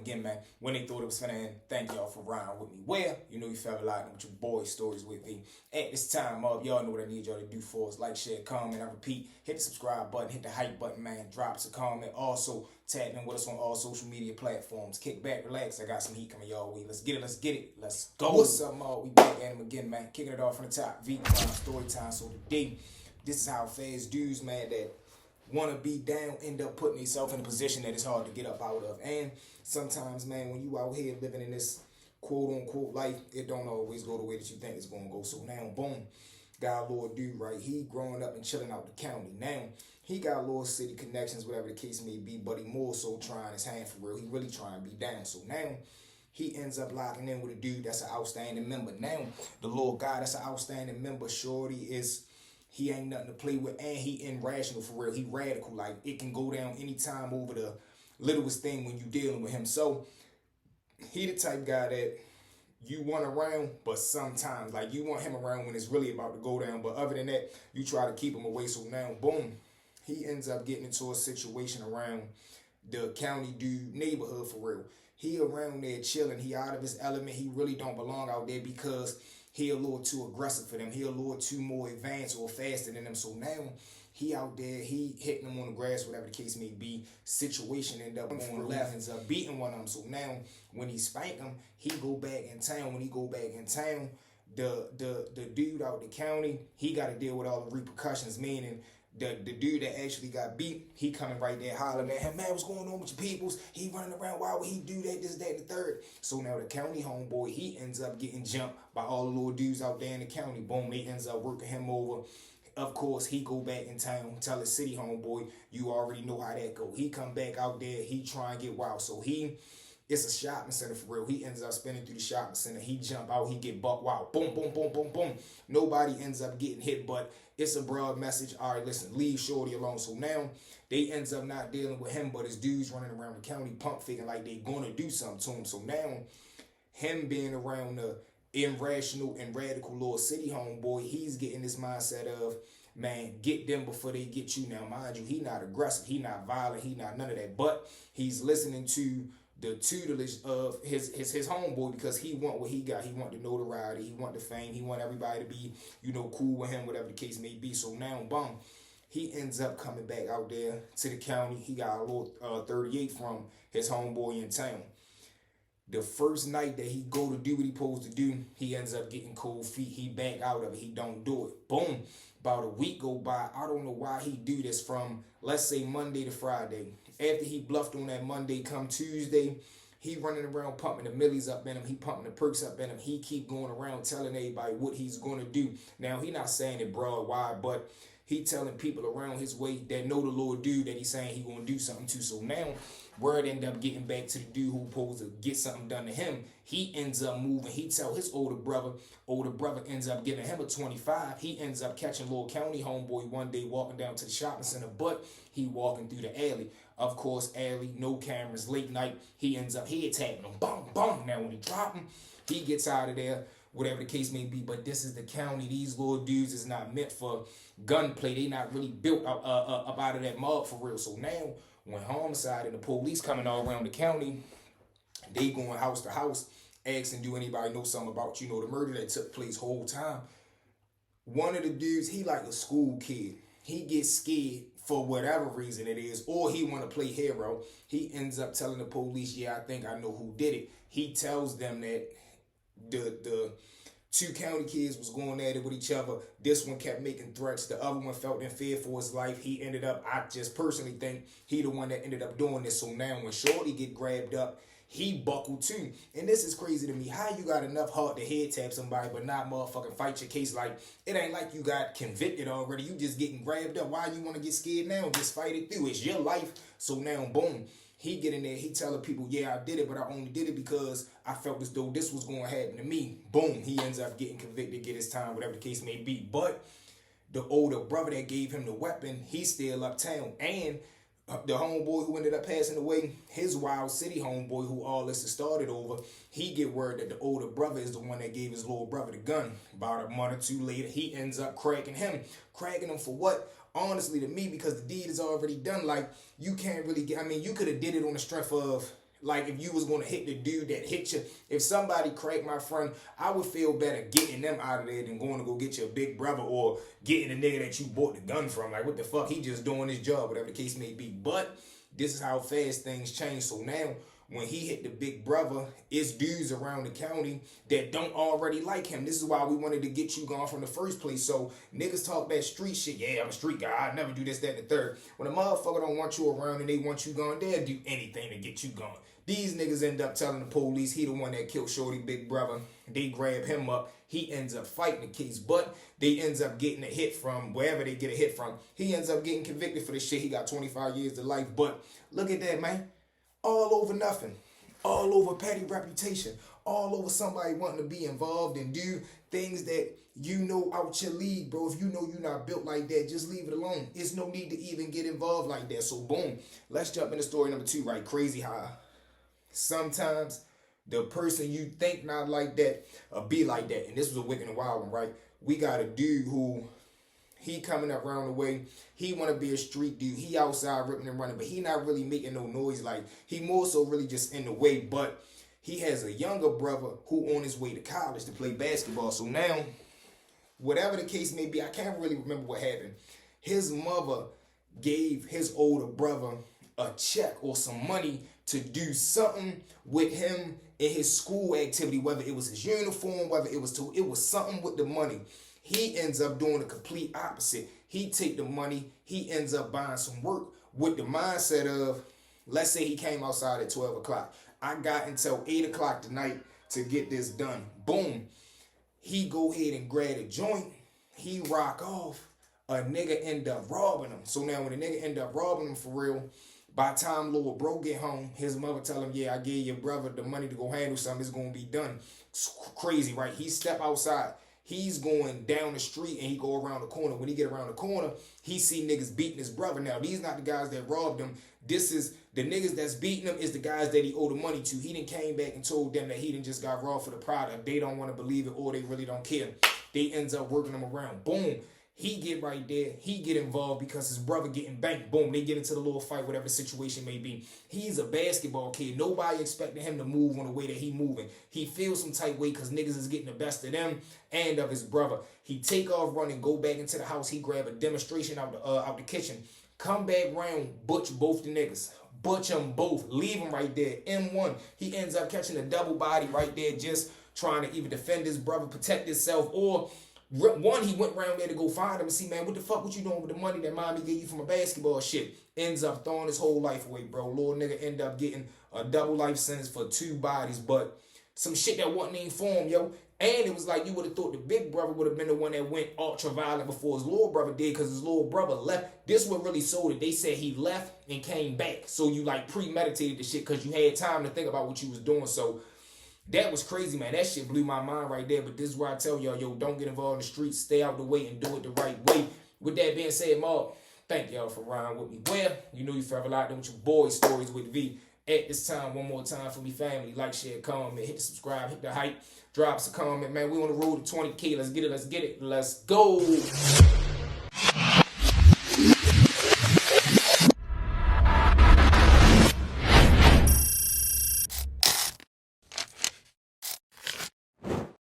again, man. When they thought it was finna end, thank y'all for riding with me. Well, you know you felt like with your boy stories with me. At this time up, y'all know what I need y'all to do for us. Like, share, comment. I repeat, hit the subscribe button, hit the hype button, man. Drop us a comment. Also, tag in with us on all social media platforms. Kick back, relax. I got some heat coming y'all way. Let's get it, let's get it. Let's go. What's up, y'all? We back at him again, man. Kicking it off from the top. V-Crime story time. So today, this is how fast dudes, man, that want to be down end up putting themselves in a position that it's hard to get up out of. And sometimes, man, when you out here living in this quote-unquote life, it don't always go the way that you think it's going to go. So now, boom, got a little dude, right? He growing up and chilling out the county. Now, he got little city connections, whatever the case may be, but he more so trying his hand for real. He really trying to be down. So now, he ends up locking in with a dude that's an outstanding member. Now, the little guy that's an outstanding member, shorty, he ain't nothing to play with, and he irrational for real. He radical. Like, it can go down anytime over the littlest thing when you dealing with him. So, he the type guy that you want around, but sometimes, like, you want him around when it's really about to go down. But other than that, you try to keep him away. So now, boom, he ends up getting into a situation around the county dude neighborhood for real. He around there chilling. He out of his element. He really don't belong out there because he a little too aggressive for them. He a little too more advanced or faster than them. So now he out there, he hitting them on the grass, whatever the case may be. Situation end up on left, ends up beating one of them. So now when he spank him, he go back in town. When he go back in town, the dude out the county, he got to deal with all the repercussions, meaning the dude that actually got beat, he coming right there hollering at him, man, what's going on with your peoples? He running around, why would he do that, this, that, and the third? So now the county homeboy, he ends up getting jumped by all the little dudes out there in the county. Boom, they ends up working him over. Of course, he go back in town, tell his city homeboy, you already know how that go. He come back out there, he try and get wild. So it's a shopping center for real. He ends up spinning through the shopping center. He jump out, he get buck wild. Boom, boom, boom, boom, boom. Nobody ends up getting hit, but it's a broad message. All right, listen, leave shorty alone. So now they ends up not dealing with him, but his dudes running around the county pump faking like they gonna do something to him. So now him being around the irrational and radical little city homeboy, he's getting this mindset of, man, get them before they get you. Now, mind you, he not aggressive, he not violent, he not none of that, but he's listening to the tutelage of his homeboy because he want what he got. He want the notoriety, he want the fame, he want everybody to be, cool with him, whatever the case may be. So now, boom, he ends up coming back out there to the county. He got a little 38 from his homeboy in town. The first night that he go to do what he supposed to do, he ends up getting cold feet. He back out of it. He don't do it. Boom. About a week go by. I don't know why he do this from, let's say, Monday to Friday. After he bluffed on that Monday, come Tuesday, he running around pumping the millies up in him. He pumping the perks up in him. He keep going around telling everybody what he's going to do. Now, he not saying it broad wide, but he telling people around his way that know the little dude that he's saying he going to do something to. So now, word end up getting back to the dude who supposed to get something done to him. He ends up moving. He tell his older brother ends up giving him a 25. He ends up catching little county homeboy one day walking down to the shopping center, but he walking through the alley. Of course, alley, no cameras, late night. He ends up head tapping him. Boom, boom. Now when he drop him, he gets out of there, whatever the case may be. But this is the county. These little dudes is not meant for gunplay. They not really built up out of that mud for real. So now, when homicide and the police coming all around the county, they going house to house, asking, do anybody know something about, the murder that took place whole time? One of the dudes, he like a school kid. He gets scared for whatever reason it is, or he want to play hero. He ends up telling the police, yeah, I think I know who did it. He tells them that the two county kids was going at it with each other. This one kept making threats. The other one felt in fear for his life. He ended up, I just personally think, he the one that ended up doing this. So now when Shorty get grabbed up, he buckled too. And this is crazy to me. How you got enough heart to head tap somebody but not motherfucking fight your case? Like, it ain't like you got convicted already. You just getting grabbed up. Why you want to get scared now? Just fight it through. It's your life. So now, boom. He get in there, he telling people, yeah, I did it, but I only did it because I felt as though this was going to happen to me. Boom, he ends up getting convicted, get his time, whatever the case may be. But the older brother that gave him the weapon, he's still uptown. And the homeboy who ended up passing away, his Wild City homeboy who all this has started over, he get word that the older brother is the one that gave his little brother the gun. About a month or two later, he ends up cracking him. Cracking him for what? Honestly, to me, because the deed is already done. Like, you can't really get, you could have did it on the strength of Like, if you was going to hit the dude that hit you, if somebody cracked my friend, I would feel better getting them out of there than going to go get your big brother or getting the nigga that you bought the gun from. Like, what the fuck? He just doing his job, whatever the case may be. But this is how fast things change. So now, when he hit the big brother, it's dudes around the county that don't already like him. This is why we wanted to get you gone from the first place. So niggas talk that street shit. Yeah, I'm a street guy. I never do this, that, and the third. When a motherfucker don't want you around and they want you gone, they'll do anything to get you gone. These niggas end up telling the police he the one that killed Shorty big brother. They grab him up. He ends up fighting the case, but they ends up getting a hit from wherever they get a hit from. He ends up getting convicted for this shit. He got 25 years to life. But look at that, man. All over nothing. All over petty reputation. All over somebody wanting to be involved and do things that you know out your league, bro. If you know you're not built like that, just leave it alone. It's no need to even get involved like that. So boom, let's jump into story number 2, right? Crazy how sometimes the person you think not like that be like that. And this was a wicked and wild one, right? We got a dude who, he coming up around the way. He want to be a street dude. He outside ripping and running, but he not really making no noise. Like, he more so really just in the way. But he has a younger brother who on his way to college to play basketball. So now, whatever the case may be, I can't really remember what happened. His mother gave his older brother a check or some money to do something with him in his school activity, whether it was his uniform, whether it was something with the money. He ends up doing the complete opposite. He take the money, he ends up buying some work with the mindset of, let's say he came outside at 12 o'clock. I got until 8 o'clock tonight to get this done. Boom. He go ahead and grab a joint. He rock off. A nigga end up robbing him. So now when the nigga end up robbing him for real, by the time little bro get home, his mother tell him, yeah, I gave your brother the money to go handle something. It's going to be done. It's crazy, right? He step outside. He's going down the street and he go around the corner. When he get around the corner, he see niggas beating his brother. Now, these not the guys that robbed him. This is the niggas that's beating him is the guys that he owed the money to. He done came back and told them that he done just got robbed for the product. They don't want to believe it or they really don't care. They ends up working him around. Boom. He get right there. He get involved because his brother getting banked. Boom. They get into the little fight, whatever the situation may be. He's a basketball kid. Nobody expecting him to move on the way that he moving. He feels some type way because niggas is getting the best of them and of his brother. He take off running, go back into the house. He grab a demonstration out the kitchen. Come back round, butch both the niggas. Butch them both. Leave them right there. M1. He ends up catching a double body right there, just trying to either defend his brother, protect himself, or one, he went around there to go find him and see, man, what the fuck what you doing with the money that mommy gave you from a basketball shit? Ends up throwing his whole life away, bro. Little nigga end up getting a double life sentence for 2 bodies, but some shit that wasn't even for him, yo. And it was like you would have thought the big brother would have been the one that went ultra violent before his little brother did, because his little brother left. This what really sold it. They said he left and came back. So you like premeditated the shit because you had time to think about what you was doing. So that was crazy, man. That shit blew my mind right there. But this is where I tell y'all, yo, don't get involved in the streets. Stay out the way and do it the right way. With that being said, Mark, thank y'all for riding with me. Well, you know you forever locked in with your boy Stories with V. At this time, one more time for me, family. Like, share, comment, hit the subscribe, hit the hype. Drop us a comment, man. We on the road to 20K. Let's get it. Let's get it. Let's go.